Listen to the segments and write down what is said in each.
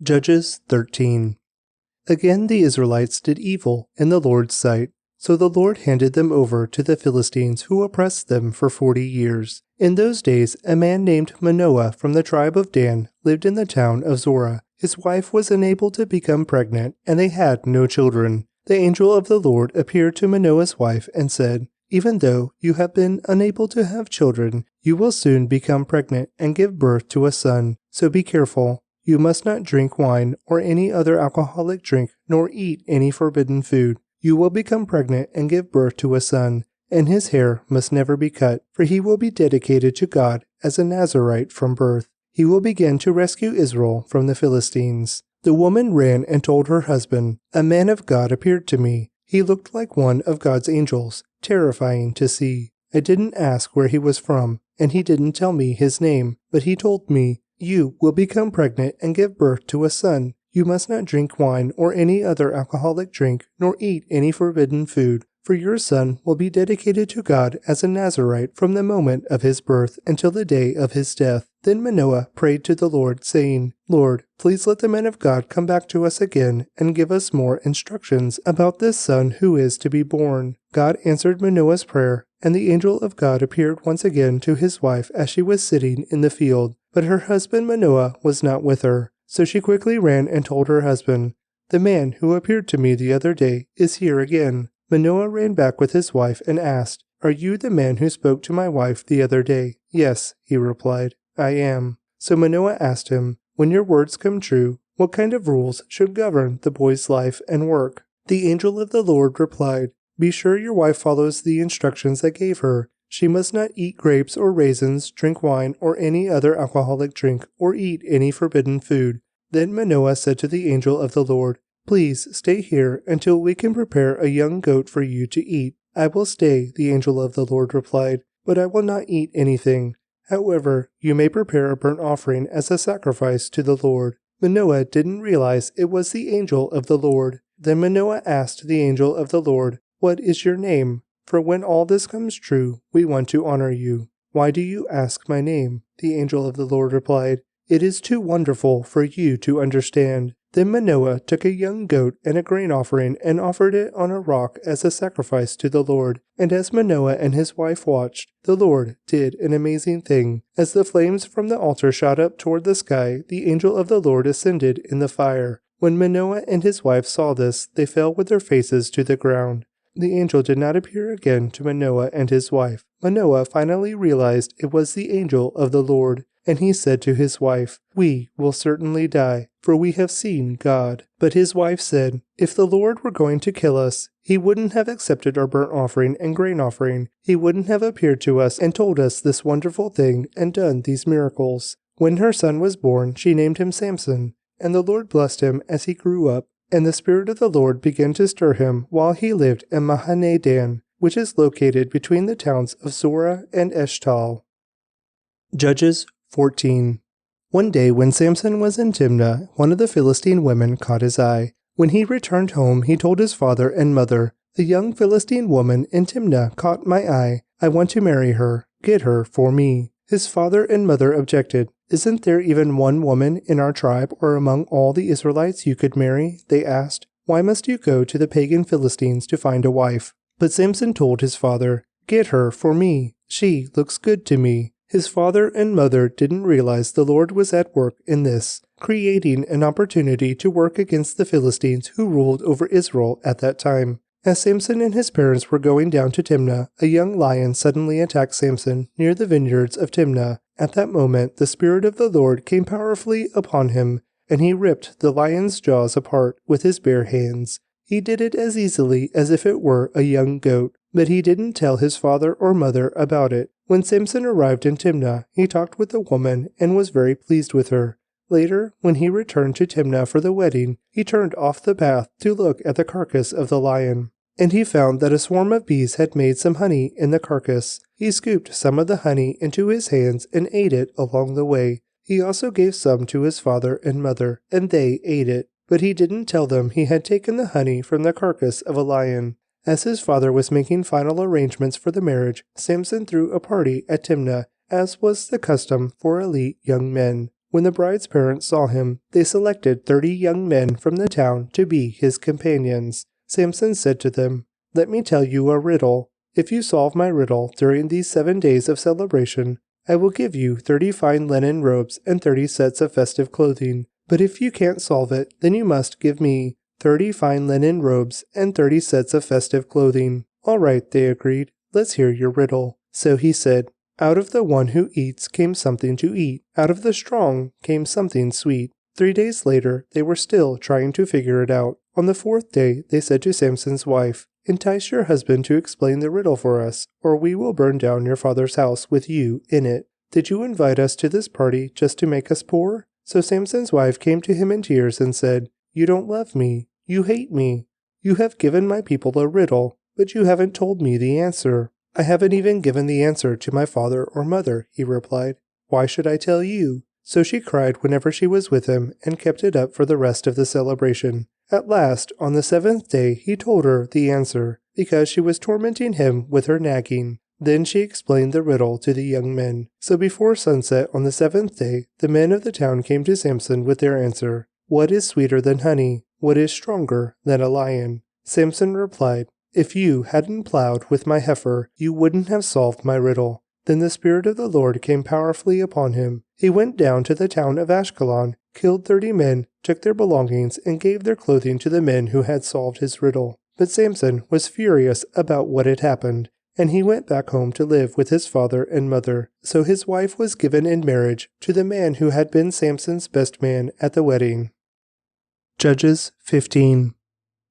Judges 13. Again the Israelites did evil in the Lord's sight, so the Lord handed them over to the Philistines, who oppressed them for 40 years. In those days a man named Manoah from the tribe of Dan lived in the town of Zorah. His wife was unable to become pregnant, and they had no children. The angel of the Lord appeared to Manoah's wife and said, "Even though you have been unable to have children, you will soon become pregnant and give birth to a son, so be careful. You must not drink wine or any other alcoholic drink, nor eat any forbidden food. You will become pregnant and give birth to a son, and his hair must never be cut, for he will be dedicated to God as a Nazirite from birth. He will begin to rescue Israel from the Philistines." The woman ran and told her husband, "A man of God appeared to me. He looked like one of God's angels, terrifying to see. I didn't ask where he was from, and he didn't tell me his name, but he told me, 'You will become pregnant and give birth to a son. You must not drink wine or any other alcoholic drink, nor eat any forbidden food, for your son will be dedicated to God as a Nazirite from the moment of his birth until the day of his death.' Then Manoah prayed to the Lord, saying, 'Lord, please let the man of God come back to us again and give us more instructions about this son who is to be born.' God answered Manoah's prayer, and the angel of God appeared once again to his wife as she was sitting in the field. But her husband Manoah was not with her. So she quickly ran and told her husband, 'The man who appeared to me the other day is here again.' Manoah ran back with his wife and asked, 'Are you the man who spoke to my wife the other day?' 'Yes,' he replied, 'I am.' So Manoah asked him, 'When your words come true, what kind of rules should govern the boy's life and work?' The angel of the Lord replied, 'Be sure your wife follows the instructions I gave her. She must not eat grapes or raisins, drink wine or any other alcoholic drink, or eat any forbidden food.' Then Manoah said to the angel of the Lord, 'Please stay here until we can prepare a young goat for you to eat.' 'I will stay,' the angel of the Lord replied, 'but I will not eat anything. However, you may prepare a burnt offering as a sacrifice to the Lord.' Manoah didn't realize it was the angel of the Lord. Then Manoah asked the angel of the Lord, 'What is your name? For when all this comes true, we want to honor you.' 'Why do you ask my name?' the angel of the Lord replied. 'It is too wonderful for you to understand.' Then Manoah took a young goat and a grain offering and offered it on a rock as a sacrifice to the Lord. And as Manoah and his wife watched, the Lord did an amazing thing. As the flames from the altar shot up toward the sky, the angel of the Lord ascended in the fire. When Manoah and his wife saw this, they fell with their faces to the ground. The angel did not appear again to Manoah and his wife. Manoah finally realized it was the angel of the Lord, and he said to his wife, 'We will certainly die, for we have seen God.' But his wife said, 'If the Lord were going to kill us, he wouldn't have accepted our burnt offering and grain offering. He wouldn't have appeared to us and told us this wonderful thing and done these miracles.' When her son was born, she named him Samson, and the Lord blessed him as he grew up. And the Spirit of the Lord began to stir him while he lived in Mahaneh Dan, which is located between the towns of Zorah and Eshtal. Judges 14. One day when Samson was in Timnah, one of the Philistine women caught his eye. When he returned home, he told his father and mother, 'The young Philistine woman in Timnah caught my eye. I want to marry her. Get her for me.' His father and mother objected. 'Isn't there even one woman in our tribe or among all the Israelites you could marry?' they asked. 'Why must you go to the pagan Philistines to find a wife?' But Samson told his father, 'Get her for me. She looks good to me.' His father and mother didn't realize the Lord was at work in this, creating an opportunity to work against the Philistines who ruled over Israel at that time. As Samson and his parents were going down to Timnah, a young lion suddenly attacked Samson near the vineyards of Timnah. At that moment, the Spirit of the Lord came powerfully upon him, and he ripped the lion's jaws apart with his bare hands. He did it as easily as if it were a young goat, but he didn't tell his father or mother about it. When Samson arrived in Timnah, he talked with the woman and was very pleased with her. Later, when he returned to Timnah for the wedding, he turned off the path to look at the carcass of the lion. And he found that a swarm of bees had made some honey in the carcass. He scooped some of the honey into his hands and ate it along the way. He also gave some to his father and mother, and they ate it. But he didn't tell them he had taken the honey from the carcass of a lion. As his father was making final arrangements for the marriage, Samson threw a party at Timnah, as was the custom for elite young men. When the bride's parents saw him, they selected 30 young men from the town to be his companions. Samson said to them, "Let me tell you a riddle. If you solve my riddle during these 7 days of celebration, I will give you 30 fine linen robes and 30 sets of festive clothing. But if you can't solve it, then you must give me 30 fine linen robes and 30 sets of festive clothing." "All right," they agreed. "Let's hear your riddle." So he said, "Out of the one who eats came something to eat. Out of the strong came something sweet." 3 days later, they were still trying to figure it out. On the 4th day, they said to Samson's wife, "Entice your husband to explain the riddle for us, or we will burn down your father's house with you in it. Did you invite us to this party just to make us poor?" So Samson's wife came to him in tears and said, "You don't love me. You hate me. You have given my people a riddle, but you haven't told me the answer." "I haven't even given the answer to my father or mother," he replied. "Why should I tell you?" So she cried whenever she was with him and kept it up for the rest of the celebration. At last, on the 7th day, he told her the answer, because she was tormenting him with her nagging. Then she explained the riddle to the young men. So before sunset on the 7th day, the men of the town came to Samson with their answer. "What is sweeter than honey? What is stronger than a lion?" Samson replied, "If you hadn't plowed with my heifer, you wouldn't have solved my riddle." Then the Spirit of the Lord came powerfully upon him. He went down to the town of Ashkelon, killed 30 men, took their belongings, and gave their clothing to the men who had solved his riddle. But Samson was furious about what had happened, and he went back home to live with his father and mother. So his wife was given in marriage to the man who had been Samson's best man at the wedding. Judges 15.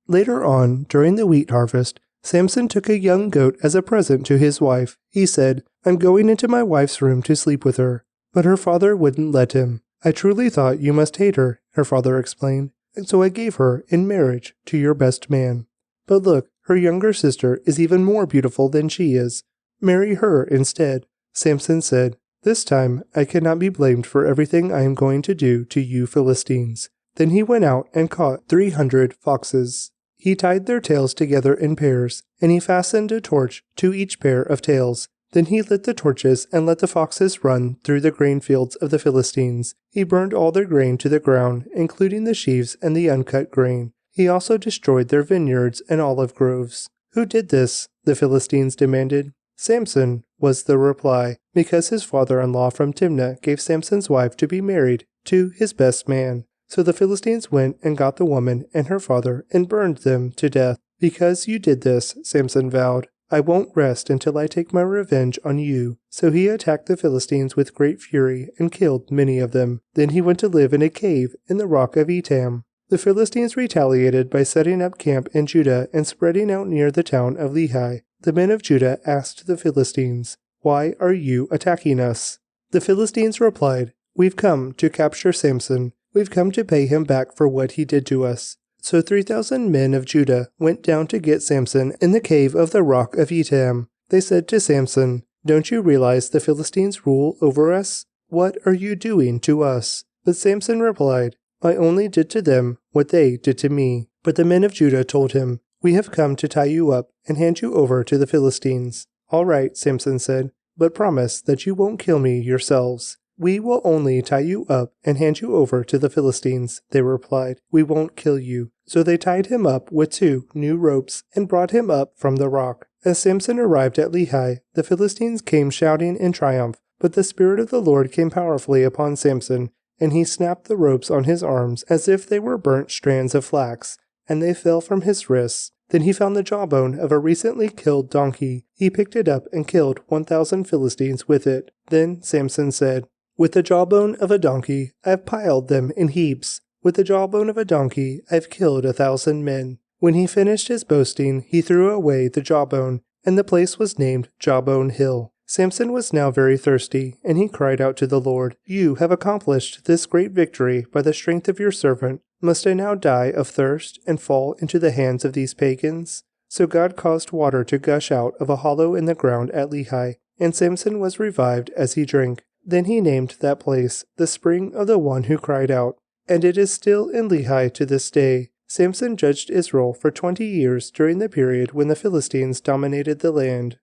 Later on, during the wheat harvest, Samson took a young goat as a present to his wife. He said, "I'm going into my wife's room to sleep with her." But her father wouldn't let him. "I truly thought you must hate her," her father explained, "and so I gave her in marriage to your best man. But look, her younger sister is even more beautiful than she is. Marry her instead." Samson said, "This time I cannot be blamed for everything I am going to do to you Philistines." Then he went out and caught 300 foxes. He tied their tails together in pairs, and he fastened a torch to each pair of tails. Then he lit the torches and let the foxes run through the grain fields of the Philistines. He burned all their grain to the ground, including the sheaves and the uncut grain. He also destroyed their vineyards and olive groves. "Who did this?" the Philistines demanded. "Samson," was the reply, because his father-in-law from Timnah gave Samson's wife to be married to his best man. So the Philistines went and got the woman and her father and burned them to death. "Because you did this," Samson vowed, "I won't rest until I take my revenge on you." So he attacked the Philistines with great fury and killed many of them. Then he went to live in a cave in the rock of Etam. The Philistines retaliated by setting up camp in Judah and spreading out near the town of Lehi. The men of Judah asked the Philistines, "Why are you attacking us?" The Philistines replied, "We've come to capture Samson. We've come to pay him back for what he did to us." So 3,000 men of Judah went down to get Samson in the cave of the rock of Etam. They said to Samson, "Don't you realize the Philistines rule over us? What are you doing to us?" But Samson replied, "I only did to them what they did to me." But the men of Judah told him, "We have come to tie you up and hand you over to the Philistines." "All right," Samson said, "but promise that you won't kill me yourselves." "We will only tie you up and hand you over to the Philistines," they replied. "We won't kill you." So they tied him up with 2 new ropes and brought him up from the rock. As Samson arrived at Lehi, the Philistines came shouting in triumph, but the Spirit of the Lord came powerfully upon Samson, and he snapped the ropes on his arms as if they were burnt strands of flax, and they fell from his wrists. Then he found the jawbone of a recently killed donkey. He picked it up and killed 1,000 Philistines with it. Then Samson said, "With the jawbone of a donkey, I've piled them in heaps. With the jawbone of a donkey, I've killed 1,000 men." When he finished his boasting, he threw away the jawbone, and the place was named Jawbone Hill. Samson was now very thirsty, and he cried out to the Lord, "You have accomplished this great victory by the strength of your servant. Must I now die of thirst and fall into the hands of these pagans?" So God caused water to gush out of a hollow in the ground at Lehi, and Samson was revived as he drank. Then he named that place the Spring of the One Who Cried Out, and it is still in Lehi to this day. Samson judged Israel for 20 years during the period when the Philistines dominated the land.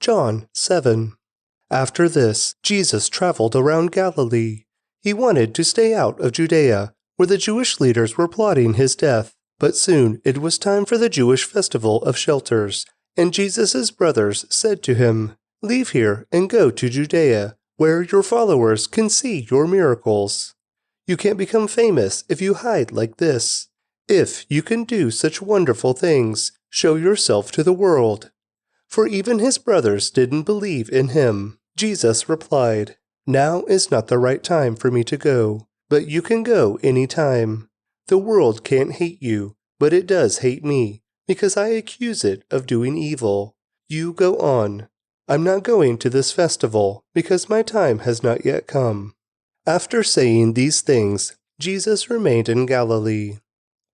John 7. After this, Jesus traveled around Galilee. He wanted to stay out of Judea, where the Jewish leaders were plotting his death. But soon it was time for the Jewish festival of shelters, and Jesus' brothers said to him, "Leave here and go to Judea, where your followers can see your miracles. You can't become famous if you hide like this. If you can do such wonderful things, show yourself to the world." For even his brothers didn't believe in him. Jesus replied, "Now is not the right time for me to go, but you can go any time. The world can't hate you, but it does hate me, because I accuse it of doing evil. You go on. I'm not going to this festival, because my time has not yet come." After saying these things, Jesus remained in Galilee.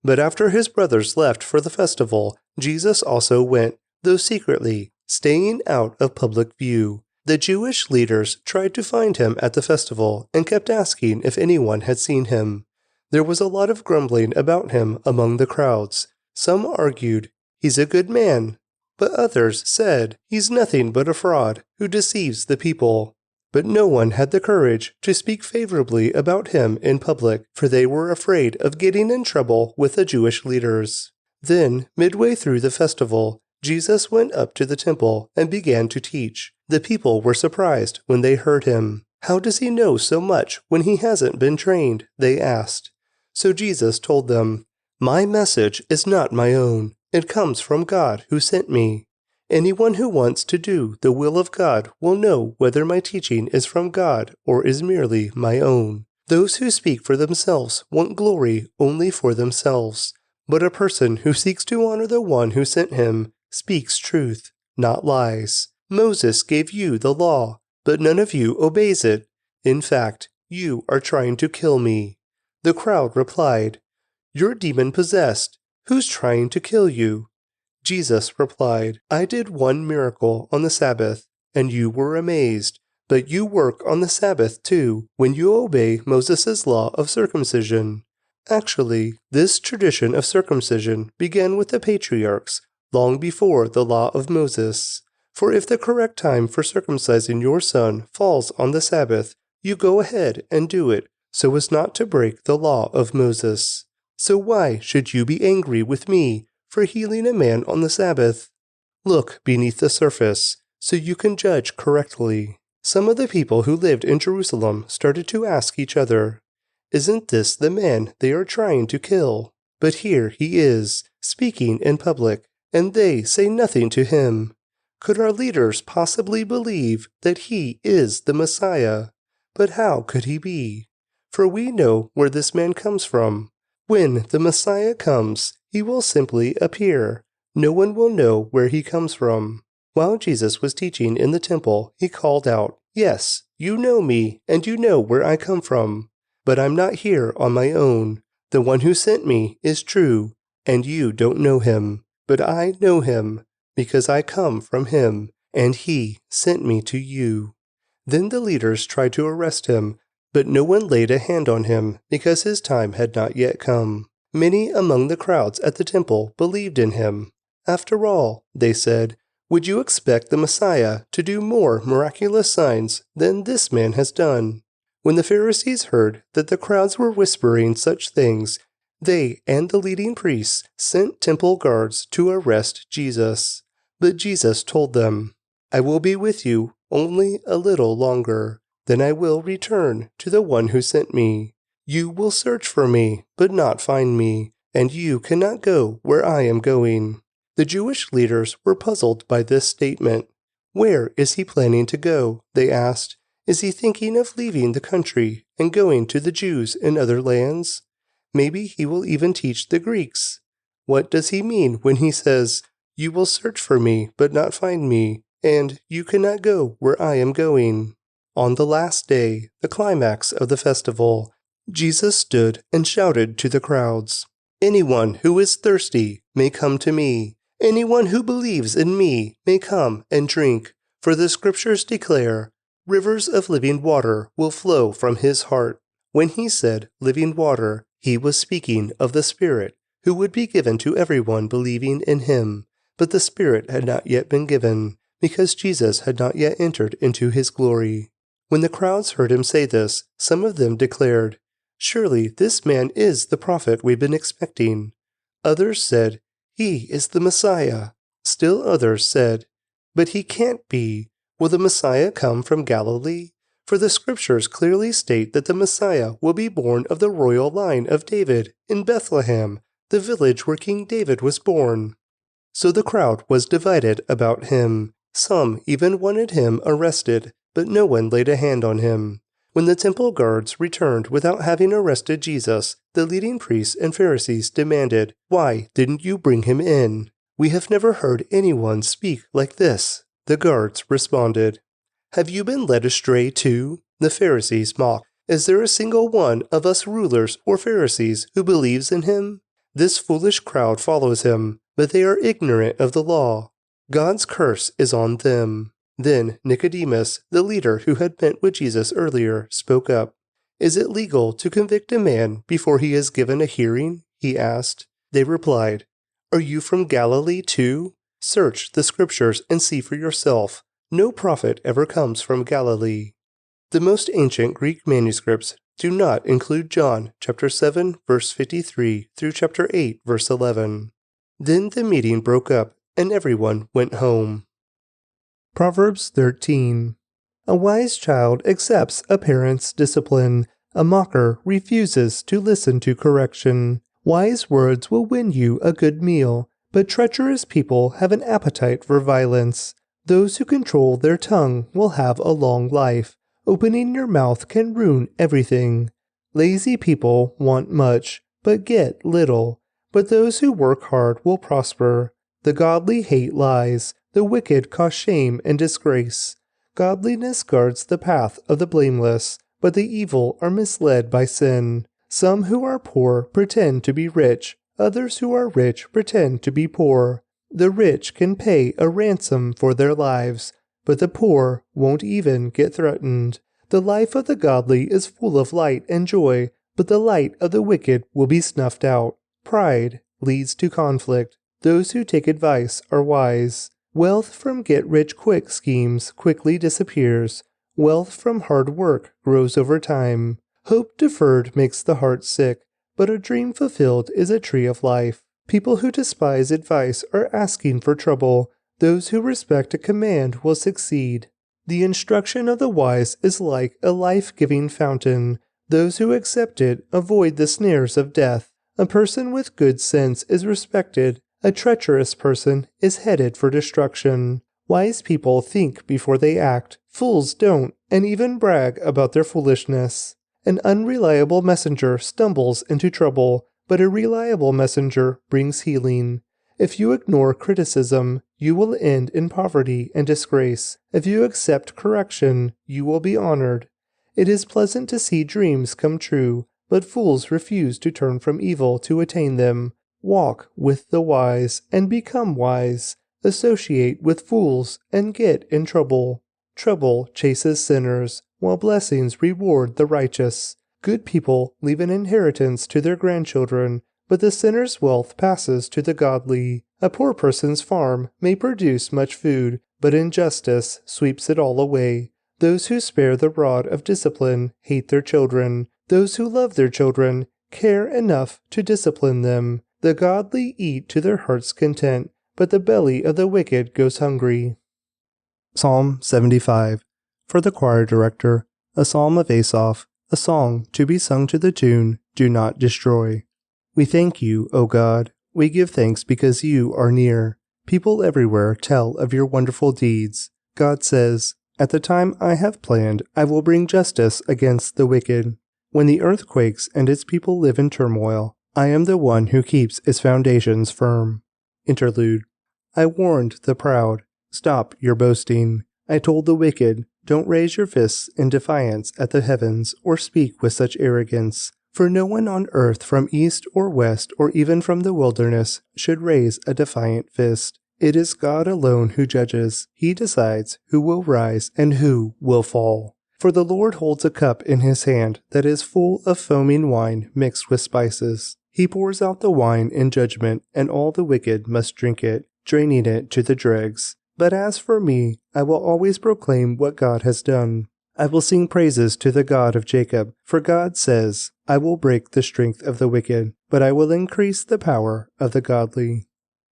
But after his brothers left for the festival, Jesus also went, though secretly, staying out of public view. The Jewish leaders tried to find him at the festival and kept asking if anyone had seen him. There was a lot of grumbling about him among the crowds. Some argued, "He's a good man," but others said, "He's nothing but a fraud who deceives the people." But no one had the courage to speak favorably about him in public, for they were afraid of getting in trouble with the Jewish leaders. Then, midway through the festival, Jesus went up to the temple and began to teach. The people were surprised when they heard him. "How does he know so much when he hasn't been trained?" they asked. So Jesus told them, "My message is not my own. It comes from God who sent me. Anyone who wants to do the will of God will know whether my teaching is from God or is merely my own. Those who speak for themselves want glory only for themselves, but a person who seeks to honor the one who sent him speaks truth, not lies. Moses gave you the law, but none of you obeys it. In fact, you are trying to kill me." The crowd replied, "You're demon-possessed. Who's trying to kill you?" Jesus replied, "I did one miracle on the Sabbath, and you were amazed. But you work on the Sabbath too, when you obey Moses' law of circumcision. Actually, this tradition of circumcision began with the patriarchs, long before the law of Moses. For if the correct time for circumcising your son falls on the Sabbath, you go ahead and do it, so as not to break the law of Moses. So why should you be angry with me for healing a man on the Sabbath? Look beneath the surface, so you can judge correctly." Some of the people who lived in Jerusalem started to ask each other, "Isn't this the man they are trying to kill? But here he is, speaking in public, and they say nothing to him. Could our leaders possibly believe that he is the Messiah? But how could he be? For we know where this man comes from. When the Messiah comes, he will simply appear. No one will know where he comes from." While Jesus was teaching in the temple, he called out, "Yes, you know me, and you know where I come from. But I'm not here on my own. The one who sent me is true, and you don't know him. But I know him, because I come from him, and he sent me to you." Then the leaders tried to arrest him, but no one laid a hand on him, because his time had not yet come. Many among the crowds at the temple believed in him. "After all," they said, "would you expect the Messiah to do more miraculous signs than this man has done?" When the Pharisees heard that the crowds were whispering such things, they and the leading priests sent temple guards to arrest Jesus. But Jesus told them, "I will be with you only a little longer. Then I will return to the one who sent me. You will search for me, but not find me, and you cannot go where I am going." The Jewish leaders were puzzled by this statement. "Where is he planning to go?" they asked. "Is he thinking of leaving the country and going to the Jews in other lands? Maybe he will even teach the Greeks. What does he mean when he says, 'You will search for me, but not find me,' and 'You cannot go where I am going'?" On the last day, the climax of the festival, Jesus stood and shouted to the crowds, "Anyone who is thirsty may come to me. Anyone who believes in me may come and drink, for the scriptures declare, rivers of living water will flow from his heart." When he said living water, he was speaking of the Spirit, who would be given to everyone believing in him. But the Spirit had not yet been given, because Jesus had not yet entered into his glory. When the crowds heard him say this, some of them declared, "Surely this man is the prophet we've been expecting." Others said, "He is the Messiah." Still others said, "But he can't be. Will the Messiah come from Galilee? For the scriptures clearly state that the Messiah will be born of the royal line of David in Bethlehem, the village where King David was born." So the crowd was divided about him. Some even wanted him arrested, but no one laid a hand on him. When the temple guards returned without having arrested Jesus, the leading priests and Pharisees demanded, "Why didn't you bring him in? We have never heard anyone speak like this." The guards responded, "Have you been led astray too?" The Pharisees mocked. "Is there a single one of us rulers or Pharisees who believes in him? This foolish crowd follows him, but they are ignorant of the law. God's curse is on them." Then Nicodemus, the leader who had met with Jesus earlier, spoke up. "Is it legal to convict a man before he is given a hearing?" he asked. They replied, "Are you from Galilee too? Search the scriptures and see for yourself. No prophet ever comes from Galilee." The most ancient Greek manuscripts do not include John chapter 7 verse 53 through chapter 8 verse 11. Then the meeting broke up and everyone went home. Proverbs 13. A wise child accepts a parent's discipline. A mocker refuses to listen to correction. Wise words will win you a good meal, but treacherous people have an appetite for violence. Those who control their tongue will have a long life. Opening your mouth can ruin everything. Lazy people want much, but get little. But those who work hard will prosper. The godly hate lies. The wicked cause shame and disgrace. Godliness guards the path of the blameless, but the evil are misled by sin. Some who are poor pretend to be rich. Others who are rich pretend to be poor. The rich can pay a ransom for their lives, but the poor won't even get threatened. The life of the godly is full of light and joy, but the light of the wicked will be snuffed out. Pride leads to conflict. Those who take advice are wise. Wealth from get-rich-quick schemes quickly disappears. Wealth from hard work grows over time. Hope deferred makes the heart sick, but a dream fulfilled is a tree of life. People who despise advice are asking for trouble. Those who respect a command will succeed. The instruction of the wise is like a life-giving fountain. Those who accept it avoid the snares of death. A person with good sense is respected. A treacherous person is headed for destruction. Wise people think before they act. Fools don't, and even brag about their foolishness. An unreliable messenger stumbles into trouble, but a reliable messenger brings healing. If you ignore criticism, you will end in poverty and disgrace. If you accept correction, you will be honored. It is pleasant to see dreams come true, but fools refuse to turn from evil to attain them. Walk with the wise and become wise. Associate with fools and get in trouble. Trouble chases sinners, while blessings reward the righteous. Good people leave an inheritance to their grandchildren, but the sinner's wealth passes to the godly. A poor person's farm may produce much food, but injustice sweeps it all away. Those who spare the rod of discipline hate their children. Those who love their children care enough to discipline them. The godly eat to their heart's content, but the belly of the wicked goes hungry. Psalm 75. For the choir director, a psalm of Asaph, a song to be sung to the tune, "Do Not Destroy." We thank you, O God. We give thanks because you are near. People everywhere tell of your wonderful deeds. God says, "At the time I have planned, I will bring justice against the wicked." When the earth quakes and its people live in turmoil, I am the one who keeps its foundations firm. Interlude. I warned the proud, "Stop your boasting." I told the wicked, "Don't raise your fists in defiance at the heavens or speak with such arrogance." For no one on earth from east or west or even from the wilderness should raise a defiant fist. It is God alone who judges. He decides who will rise and who will fall. For the Lord holds a cup in his hand that is full of foaming wine mixed with spices. He pours out the wine in judgment, and all the wicked must drink it, draining it to the dregs. But as for me, I will always proclaim what God has done. I will sing praises to the God of Jacob, for God says, I will break the strength of the wicked, but I will increase the power of the godly.